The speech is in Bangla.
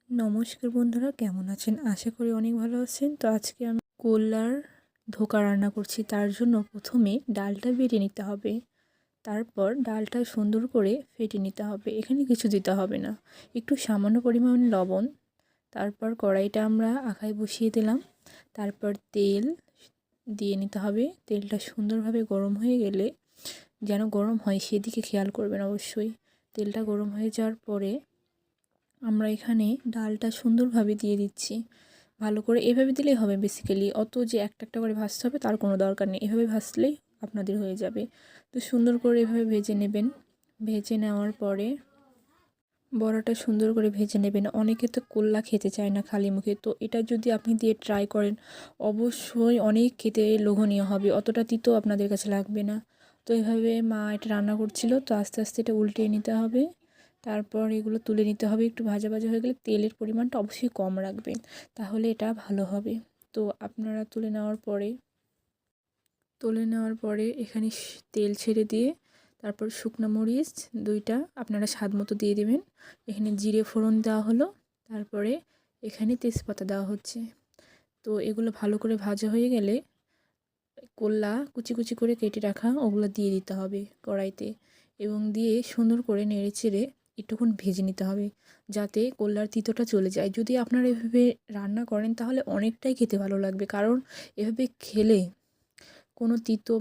নমস্কার বন্ধুরা, কেমন আছেন? আশা করি অনেক ভালো আছেন। তো আজকে আমি কলার ধোঁকা রান্না করছি। তার জন্য প্রথমে ডালটা বেটে নিতে হবে, তারপর ডালটা সুন্দর করে ফেটে নিতে হবে। এখানে কিছু দিতে হবে না, একটু সামান্য পরিমাণ লবণ। তারপর কড়াইটা আমরা আখায় বসিয়ে দিলাম, তারপর তেল দিয়ে নিতে হবে। তেলটা সুন্দরভাবে গরম হয়ে গেলে, যেন গরম হয় সেদিকে খেয়াল করবেন অবশ্যই। তেলটা গরম হয়ে যাওয়ার পরে আমরা এখানে ডালটা সুন্দরভাবে দিয়ে দিচ্ছি। ভালো করে এভাবে দিলেই হবে। বেসিক্যালি অত যে একটা একটা করে ভাজতে হবে তার কোনো দরকার নেই, এভাবে ভাজলেই আপনাদের হয়ে যাবে। তো সুন্দর করে এভাবে ভেজে নেবেন। ভেজে নেওয়ার পরে বড়াটা সুন্দর করে ভেজে নেবেন। অনেকে তো কল্লা খেতে চায় না খালি মুখে, তো এটা যদি আপনি দিয়ে ট্রাই করেন অবশ্যই অনেক খেতে লোভনীয় হবে, অতটা তিতো আপনাদের কাছে লাগবে না। তো এভাবে মা এটা রান্না করছিল, তো আস্তে আস্তে এটা উল্টিয়ে নিতে হবে। তারপর এগুলো তুলে নিতে হবে। একটু ভাজা ভাজা হয়ে গেলে তেলের পরিমাণটা অবশ্যই কম রাখবেন, তাহলে এটা ভালো হবে। তো আপনারা তুলে নেওয়ার পরে এখানে তেল ছেড়ে দিয়ে তারপর শুকনো মরিচ 2টা আপনারা স্বাদ মতো দিয়ে দেবেন। এখানে জিরে ফোড়ন দেওয়া হলো, তারপরে এখানে তেজপাতা দেওয়া হচ্ছে। তো এগুলো ভালো করে ভাজা হয়ে গেলে কল্লা কুচি কুচি করে কেটে রাখা ওগুলো দিয়ে দিতে হবে কড়াইতে, এবং দিয়ে সুন্দর করে নেড়েচেড়ে একটুক্ষণ ভেজে নিতে হবে, যাতে কল্লার তিতোটা চলে যায়। যদি আপনারা এভাবে রান্না করেন তাহলে অনেকটাই খেতে ভালো লাগবে, কারণ এভাবে খেলে কোনো তিতো